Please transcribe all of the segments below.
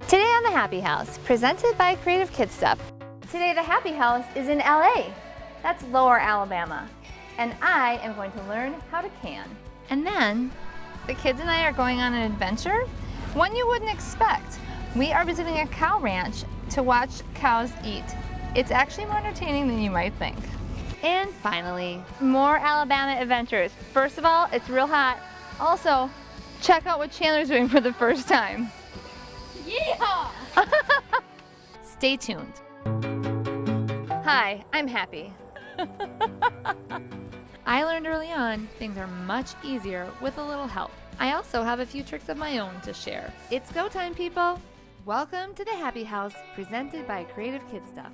Today on the Happi House, presented by Creative Kid Stuff. Today the Happi House is in LA. That's Lower Alabama. And I am going to learn how to can. And then the kids and I are going on an adventure, one you wouldn't expect. We are visiting a cow ranch to watch cows eat. It's actually more entertaining than you might think. And finally, more Alabama adventures. First of all, it's real hot. Also, check out what Chandler's doing for the first time. Yeehaw! Stay tuned. Hi, I'm Happi. I learned early on things are much easier with a little help. I also have a few tricks of my own to share. It's go time, people. Welcome to the Happi House, presented by Creative Kid Stuff.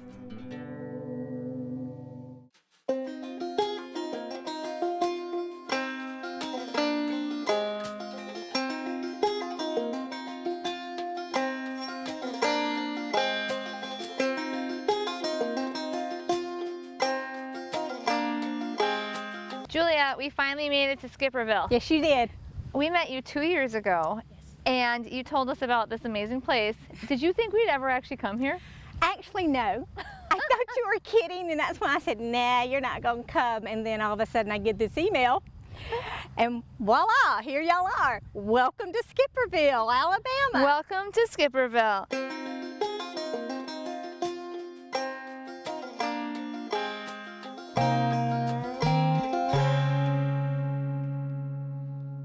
Julia, we finally made it to Skipperville. Yes, you did. We met you 2 years ago, and you told us about this amazing place. Did you think we'd ever actually come here? Actually, no. I thought you were kidding, and that's when I said, nah, you're not going to come. And then all of a sudden I get this email, and voila, here y'all are. Welcome to Skipperville, Alabama. Welcome to Skipperville.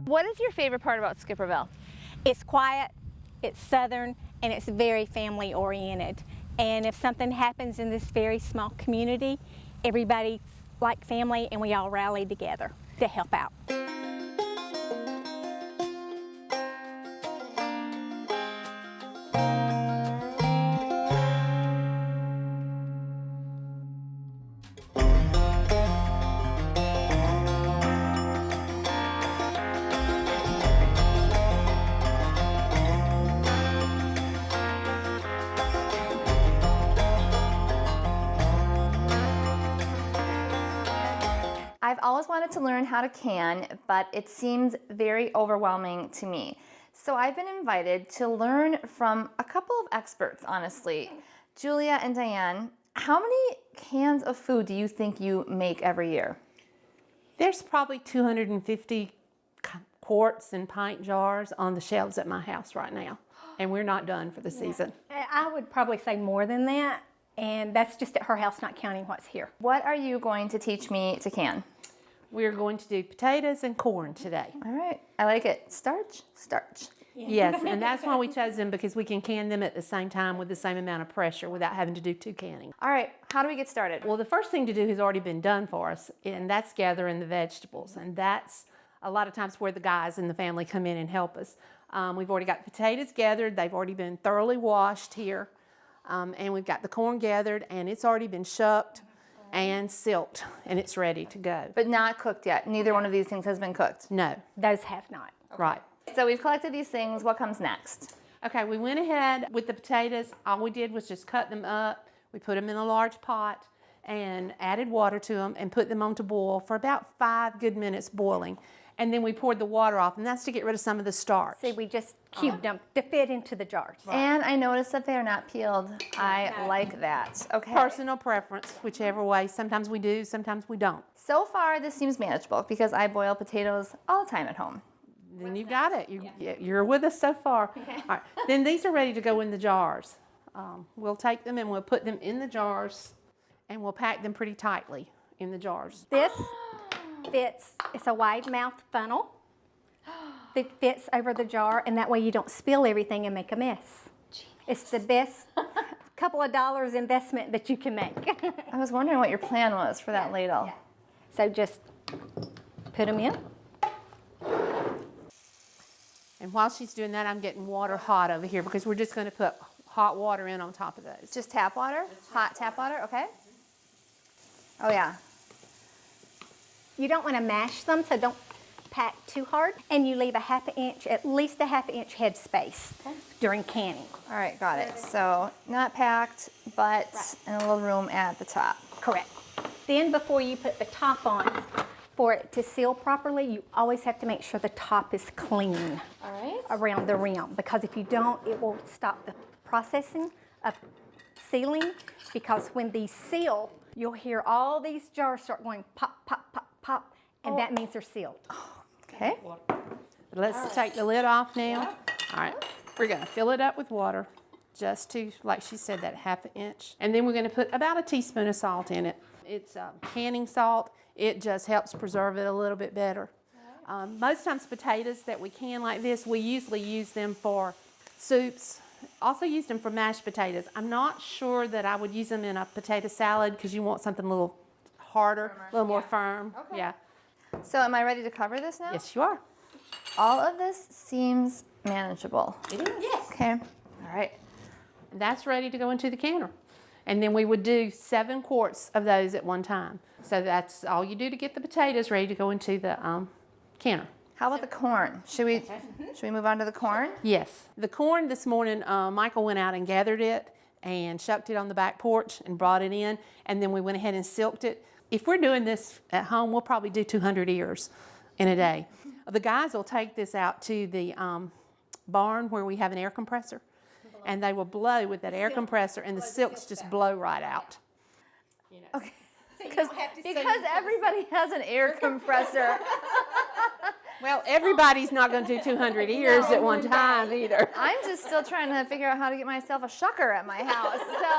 What is your favorite part about Skipperville? It's quiet, it's southern, and it's very family oriented. And if something happens in this very small community, everybody's like family and we all rally together to help out. I've always wanted to learn how to can, but it seems very overwhelming to me. So I've been invited to learn from a couple of experts, honestly. Julia and Diane, how many cans of food do you think you make every year? There's probably 250 quarts and pint jars on the shelves at my house right now, and we're not done for the season. I would probably say more than that, and that's just at her house, not counting what's here. What are you going to teach me to can? We're going to do potatoes and corn today. All right, I like it. Starch, starch. Yes, and that's why we chose them, because we can can them at the same time with the same amount of pressure without having to do two canning. All right, how do we get started? Well, the first thing to do has already been done for us, and that's gathering the vegetables. And that's a lot of times where the guys in the family come in and help us. We've already got the potatoes gathered. They've already been thoroughly washed here. And we've got the corn gathered, and it's already been shucked and silked, and it's ready to go. But not cooked yet. Neither one of these things has been cooked. No. Those have not. Right. So we've collected these things. What comes next? Okay, we went ahead with the potatoes. All we did was just cut them up. We put them in a large pot and added water to them and put them on to boil for about 5 good minutes boiling. And then we poured the water off, and that's to get rid of some of the starch. See, we just cubed them to fit into the jars. And I noticed that they are not peeled. I like that. Okay. Personal preference, whichever way. Sometimes we do, sometimes we don't. So far, this seems manageable because I boil potatoes all the time at home. Then you got it. You're with us so far. All right. Then these are ready to go in the jars. We'll take them and we'll put them in the jars, and we'll pack them pretty tightly in the jars. This fits, it's a wide mouth funnel that fits over the jar, and that way you don't spill everything and make a mess. Genius. It's the best couple of dollars investment that you can make. I was wondering what your plan was for that ladle. Yeah. So just put them in. And while she's doing that, I'm getting water hot over here, because we're just going to put hot water in on top of those. Just tap water? Hot tap water, okay. Oh yeah. You don't want to mash them, so don't pack too hard. And you leave at least a half inch head space during canning. All right, got it. So not packed, but in a little room at the top. Correct. Then before you put the top on, for it to seal properly, you always have to make sure the top is clean. All right. Around the rim, because if you don't, it will stop the processing of sealing, because when these seal, you'll hear all these jars start going pop, pop, pop, pop, and that means they're sealed. Okay. Let's take the lid off now. All right, we're gonna fill it up with water, just to, like she said, that 1/2 inch. And then we're gonna put about a teaspoon of salt in it. It's canning salt. It just helps preserve it a little bit better. Most times potatoes that we can like this, we usually use them for soups. Also use them for mashed potatoes. I'm not sure that I would use them in a potato salad because you want something a little harder, a little more firm. Okay. Yeah. So am I ready to cover this now? Yes, you are. All of this seems manageable. It is. Yes. Okay. All right. And that's ready to go into the canner. And then we would do 7 quarts of those at one time. So that's all you do to get the potatoes ready to go into the canner. How about the corn? Should we move on to the corn? Yes. The corn this morning, Michael went out and gathered it and shucked it on the back porch and brought it in. And then we went ahead and silked it. If we're doing this at home, we'll probably do 200 ears in a day. The guys will take this out to the barn where we have an air compressor. And they will blow with that air compressor, and the silks just blow right out. Okay. Because everybody has an air compressor. Well, everybody's not going to do 200 ears at one time either. I'm just still trying to figure out how to get myself a shucker at my house. So.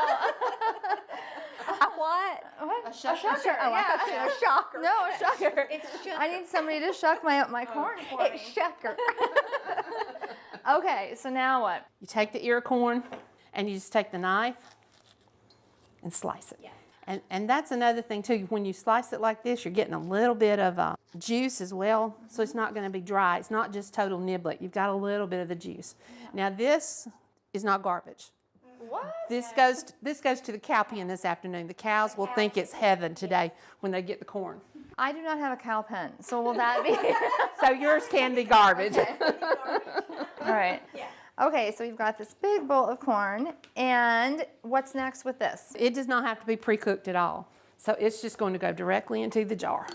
A what? What? A shucker? Oh, I thought you said a shocker. No, a shucker. It's shucker. I need somebody to shuck my corn for me. It's shucker. Okay, so now what? You take the ear of corn, and you just take the knife and slice it. Yeah. And that's another thing too. When you slice it like this, you're getting a little bit of juice as well, so it's not going to be dry. It's not just total niblet. You've got a little bit of the juice. Now this is not garbage. What? This goes to the cow pen this afternoon. The cows will think it's heaven today when they get the corn. I do not have a cow pen, so will that be? So yours can be garbage. All right. Yeah. Okay, so we've got this big bowl of corn, and what's next with this? It does not have to be pre-cooked at all. So it's just going to go directly into the jar.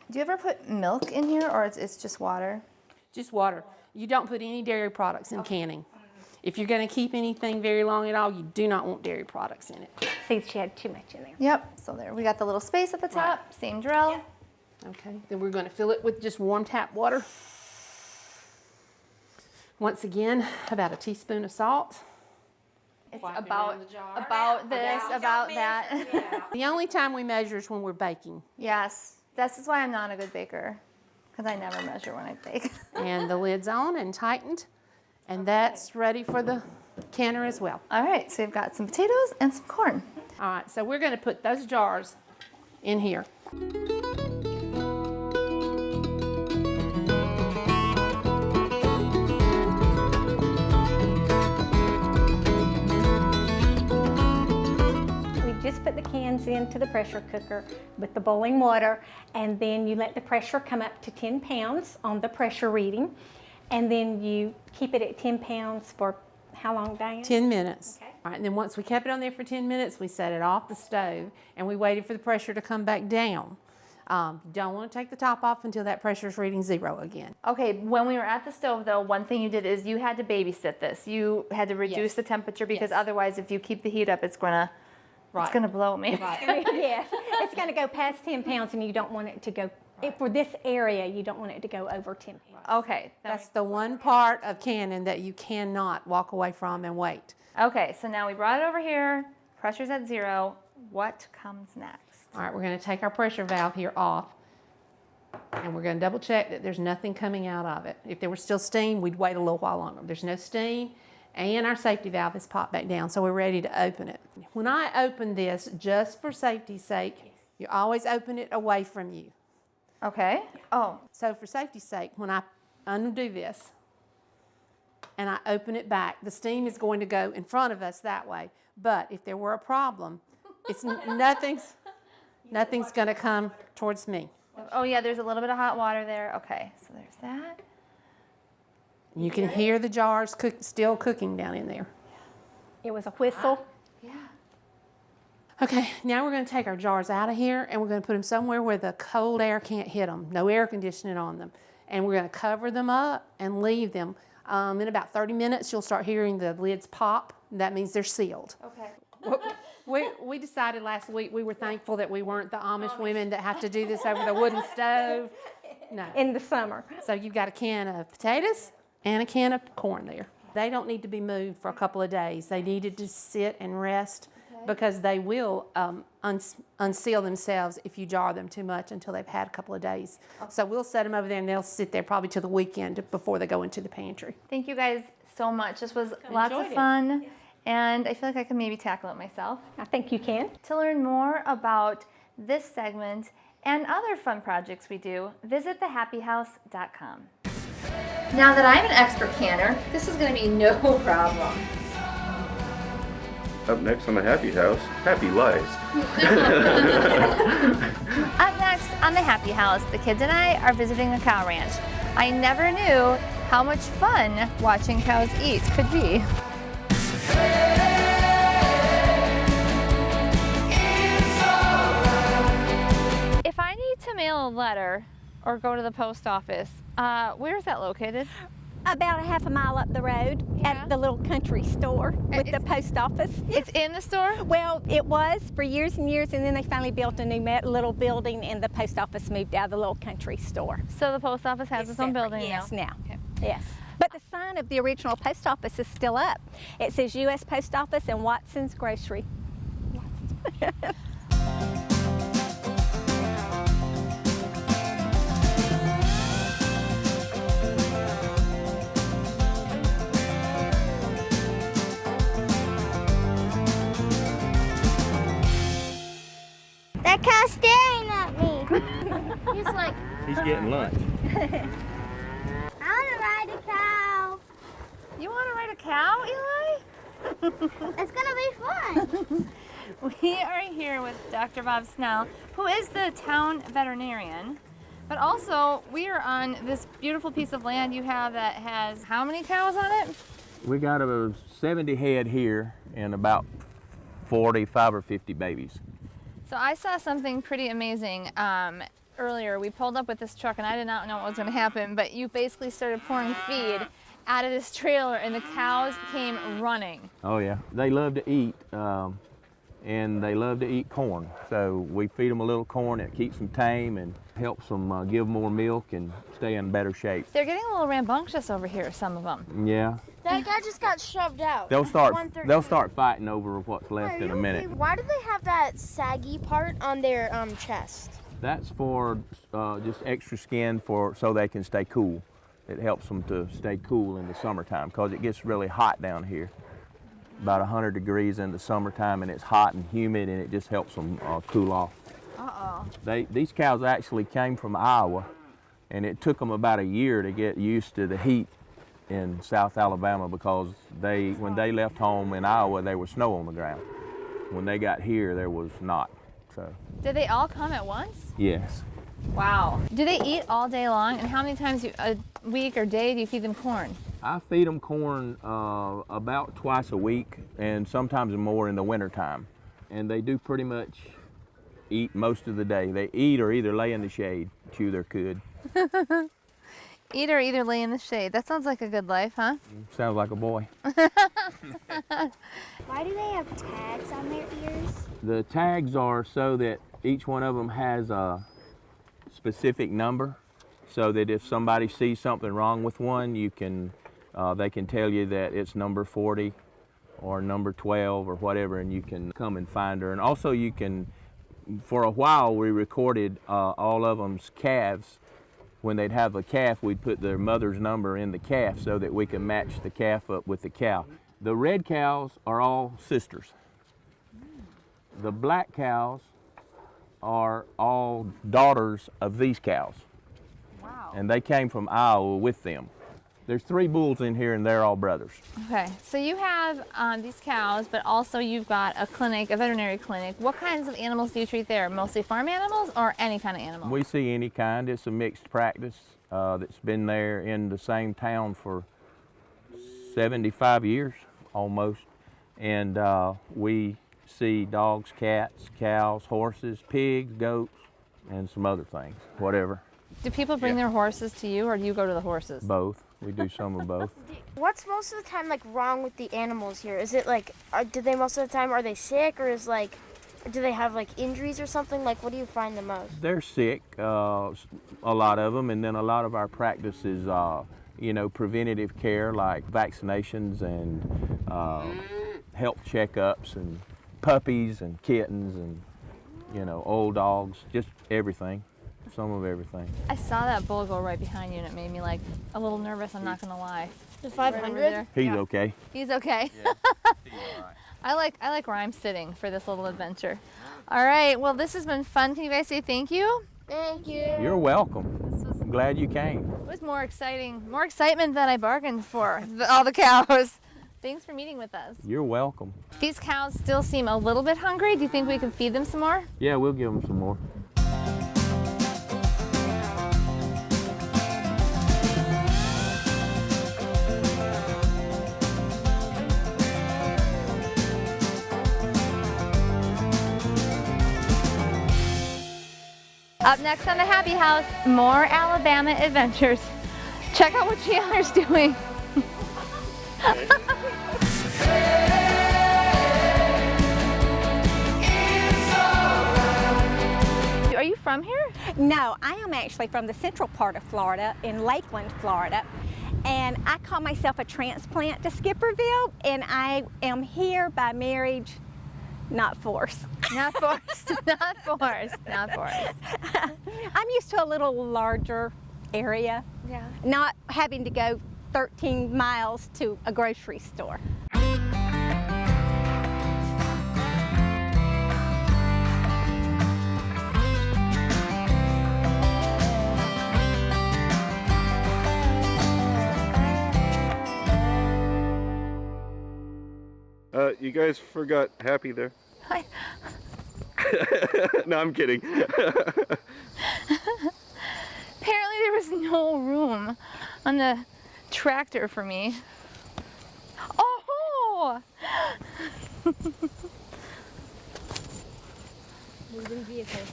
Do you ever put milk in here, or it's just water? Just water. You don't put any dairy products in canning. If you're going to keep anything very long at all, you do not want dairy products in it. See, she had too much in there. Yep, so there, we got the little space at the top, same drill. Okay, then we're going to fill it with just warm tap water. Once again, about a teaspoon of salt. It's Wipe it about around the jar. this, about that. The only time we measure is when we're baking. Yes, this is why I'm not a good baker, because I never measure when I bake. And the lid's on and tightened, and that's ready for the canner as well. All right, so we've got some potatoes and some corn. All right, so we're going to put those jars in here. Just put the cans into the pressure cooker with the boiling water, and then you let the pressure come up to 10 pounds on the pressure reading, and then you keep it at 10 pounds for how long, Diane? 10 minutes. Okay. All right, and then once we kept it on there for 10 minutes, we set it off the stove, and we waited for the pressure to come back down. You don't want to take the top off until that pressure is reading 0 again. Okay, when we were at the stove though, one thing you did is you had to babysit this. You had to reduce Yes. the temperature because Yes. otherwise if you keep the heat up, it's gonna blow me. Right. Yes, it's going to go past 10 pounds, and you don't want it to go, for this area, you don't want it to go over 10 pounds. Okay, That's the one part of canning that you cannot walk away from and wait. okay, so now we brought it over here, pressure's at 0. What comes next? All right, we're going to take our pressure valve here off, and we're going to double check that there's nothing coming out of it. If there was still steam, we'd wait a little while longer. There's no steam, and our safety valve is popped back down, so we're ready to open it. When I open this, just for safety's sake, you always open it away from you. Okay. Oh, So for safety's sake, when I undo this and I open it back, the steam is going to go in front of us that way. But if there were a problem, it's nothing's going to come towards me. oh yeah, there's a little bit of hot water there. Okay, so there's that. You can hear the jars still cooking down in there. It was a whistle. Yeah. Okay, now we're going to take our jars out of here, and we're going to put them somewhere where the cold air can't hit them. No air conditioning on them. And we're going to cover them up and leave them In about 30 minutes, you'll start hearing the lids pop. That means they're sealed. Okay. We decided last week we were thankful that we weren't the Amish women that have to do this over the wooden stove. No. In the summer. So you've got a can of potatoes and a can of corn there. They don't need to be moved for a couple of days. They needed to sit and rest because they will unseal themselves if you jar them too much until they've had a couple of days. So we'll set them over there and they'll sit there probably till the weekend before they go into the pantry. Thank you guys so much. This was lots of fun, and I feel like I could maybe tackle it myself. I think you can. To learn more about this segment and other fun projects we do, visit thehappyhouse.com. Now that I'm an expert canner, this is going to be no problem. Up next on the Happi House, Happy Lives. Up next on the Happi House, the kids and I are visiting a cow ranch. I never knew how much fun watching cows eat could be. If I need to mail a letter or go to the post office, where is that located? About a half a mile up the road at the little country store with the post office. It's in the store? Well, it was for years and years, and then they finally built a new little building, and the post office moved out of the little country store. So the post office has its own building yes, now? now. Okay. Yes. But the sign of the original post office is still up. It says U.S. Post Office and Watson's Grocery. That cow's staring at me. He's like, He's getting lunch. I want to ride a cow. you want to ride a cow, Eli? It's going to be fun. We are here with Dr. Bob Snell, who is the town veterinarian. But also, we are on this beautiful piece of land you have that has how many cows on it? We got about 70 head here and about 45 or 50 babies. So I saw something pretty amazing earlier. We pulled up with this truck and I did not know what was going to happen, but you basically started pouring feed out of this trailer and the cows came running. Oh yeah, they love to eat and they love to eat corn. So we feed them a little corn. It keeps them tame and helps them give more milk and stay in better shape. They're getting a little rambunctious over here, some of them. Yeah. That guy just got shoved out. They'll start fighting over what's left in a minute. Why do they have that saggy part on their chest? That's for just extra skin so they can stay cool. It helps them to stay cool in the summertime because it gets really hot down here. About 100 degrees in the summertime, and it's hot and humid, and it just helps them cool off. Uh-oh. These cows actually came from Iowa, and it took them about a year to get used to the heat in South Alabama because when they left home in Iowa, there was snow on the ground. When they got here, there was not. So. Did they all come at once? Yes. Wow. Do they eat all day long? And how many times a week or day do you feed them corn? I feed them corn about twice a week and sometimes more in the wintertime. And they do pretty much eat most of the day. They eat or either lay in the shade, chew their cud. Eat or either lay in the shade. That sounds like a good life, huh? Sounds like a boy. Why do they have tags on their ears? The tags are so that each one of them has a specific number, so that if somebody sees something wrong with one, they can tell you that it's number 40 or number 12 or whatever, and you can come and find her. And also you can, for a while we recorded all of them's calves. When they'd have a calf, we'd put their mother's number in the calf so that we can match the calf up with the cow. The red cows are all sisters. The black cows are all daughters of these cows. Wow. And they came from Iowa with them. There's 3 bulls in here and they're all brothers. Okay, so you have these cows, but also you've got a clinic, a veterinary clinic. What kinds of animals do you treat there? Mostly farm animals or any kind of animal? We see any kind. It's a mixed practice that's been there in the same town for 75 years almost. And we see dogs, cats, cows, horses, pigs, goats, and some other things, whatever. Do people bring their horses to you or do you go to the horses? Both. We do some of both. What's most of the time like wrong with the animals here? Is it like, do they most of the time, are they sick, or is like, do they have like injuries or something? Like, what do you find the most? They're sick, a lot of them, and then a lot of our practice is, you know, preventative care like vaccinations and health checkups and puppies and kittens and, you know, old dogs, just everything, some of everything. I saw that bull go right behind you and it made me like a little nervous, I'm not gonna lie. The Right over 500? there. He's Yeah. okay. He's okay. Yeah, he's all right. I like where I'm sitting for this little adventure. All right, well this has been fun. Can you guys say thank you? Thank you. You're welcome. I'm glad you came. It was more excitement than I bargained for, all the cows. Thanks for meeting with us. You're welcome. These cows still seem a little bit hungry. Do you think we can feed them some more? Yeah, we'll give them some more. Up next on the Happi House, more Alabama adventures. Check out what Chandler's doing. Are you from here? No, I am actually from the central part of Florida, in Lakeland, Florida. And I call myself a transplant to Skipperville, and I am here by marriage, not force. Not forced, not forced, not forced. I'm used to a little larger area, Yeah. not having to go 13 miles to a grocery store. You guys forgot Happy there? Hi. No, I'm kidding. Apparently there was no room on the tractor for me. Oh!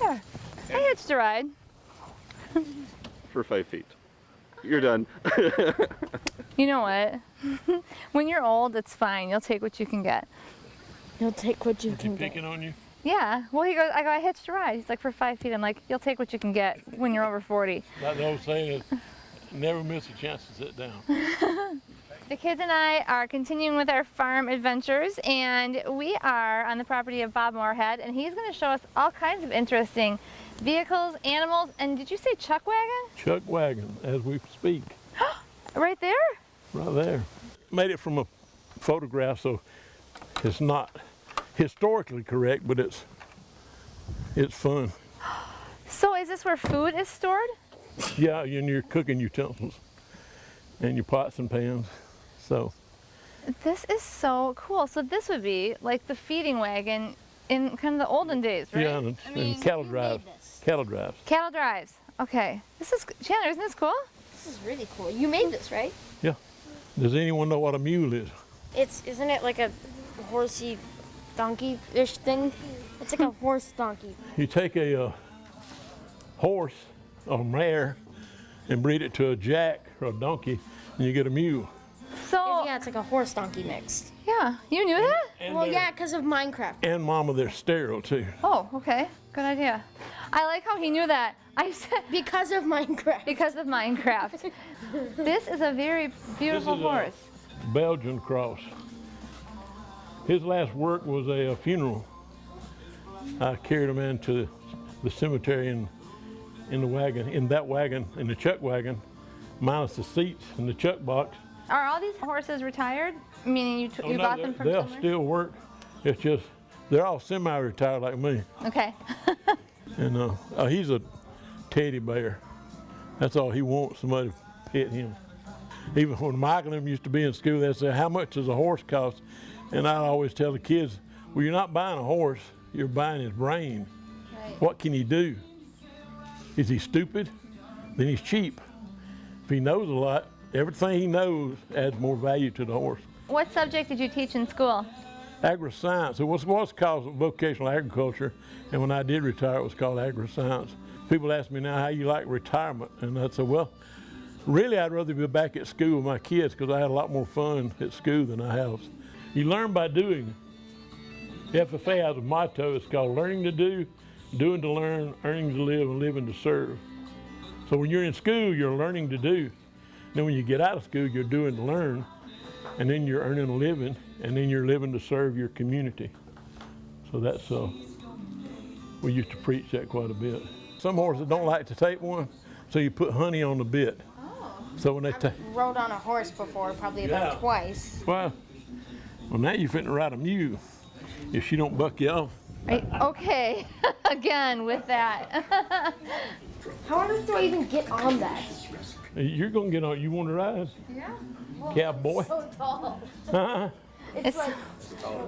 There. I hitched a ride. For 5 feet. You're done. You know what? When you're old, it's fine. You'll take what you can get. You'll take what you can get. Picking on you? Yeah. Well, I hitched a ride. He's like, for 5 feet. I'm like, you'll take what you can get when you're over 40. Like the old saying is, never miss a chance to sit down. The kids and I are continuing with our farm adventures, and we are on the property of Bob Moorhead, and he's going to show us all kinds of interesting vehicles, animals, and did you say chuck wagon? Chuck wagon, as we speak, Right there? right there. Made it from a photograph, so it's not historically correct, but it's fun. So is this where food is stored? Yeah, and your cooking utensils and your pots and pans. So This is so cool. So this would be like the feeding wagon in kind of the olden days, right? yeah, and cattle drives. Cattle drives. Cattle drives. Okay. This is, Chandler, isn't this cool? This is really cool. You made this, right? Yeah. Does anyone know what a mule is? Isn't it like a horsey donkey-ish thing? It's like a horse donkey. You take a horse or mare and breed it to a jack or a donkey, and you get a mule. So, Yeah, it's like a horse donkey mixed. yeah, you knew that? And Well, they're- yeah, because of Minecraft. And mama, they're sterile too. Oh, okay. Good idea. I like how he knew that. I said, Because of Minecraft. because of Minecraft. This is a very beautiful This is a- horse. Belgian cross. His last work was a funeral. I carried him into the cemetery in the wagon, in the chuck wagon, minus the seats and the chuck box. Are all these horses retired? Meaning you Oh, no, got them from they'll somewhere? still work. It's just, they're all semi-retired like me. Okay. And he's a teddy bear. That's all he wants, somebody to pet him. Even when Michael and them used to be in school, they'd say, how much does a horse cost? And I always tell the kids, well, you're not buying a horse, you're buying his brain. Right. What can he do? Is he stupid? Then he's cheap. If he knows a lot, everything he knows adds more value to the horse. What subject did you teach in school? Agri-science. It was called vocational agriculture, and when I did retire, it was called agri-science. People ask me now how you like retirement, and I said, well, Really, I'd rather be back at school with my kids because I had a lot more fun at school than I have. You learn by doing. FFA has a motto. It's called learning to do, doing to learn, earning to live, and living to serve. So when you're in school, you're learning to do. Then when you get out of school, you're doing to learn, and then you're earning a living, and then you're living to serve your community. So that's, we used to preach that quite a bit. Some horses don't like to take one, so you put honey on the bit. So when they take, Rode on a horse before, probably about twice. well, now you're fitting to ride a mule if she don't buck you off. Right. Okay, again with that. How on earth do I even get on that? You're gonna get on. You want to ride? Yeah. Cowboy? So tall. It's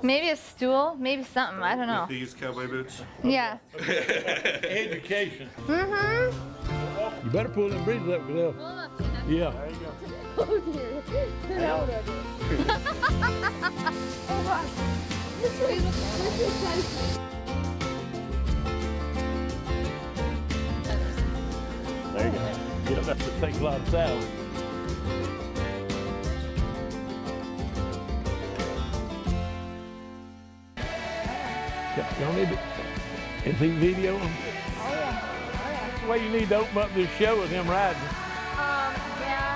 maybe a stool, maybe something, I don't know. These cowboy boots. Yeah. Education. Mm-hmm. You better pull them bridges up, Ville. Yeah. Oh dear. Oh gosh. There you go. Yeah, that takes a lot of salad. Y'all need to, is he videoing? Oh yeah. Well, you need to open up this show with him riding. Yeah.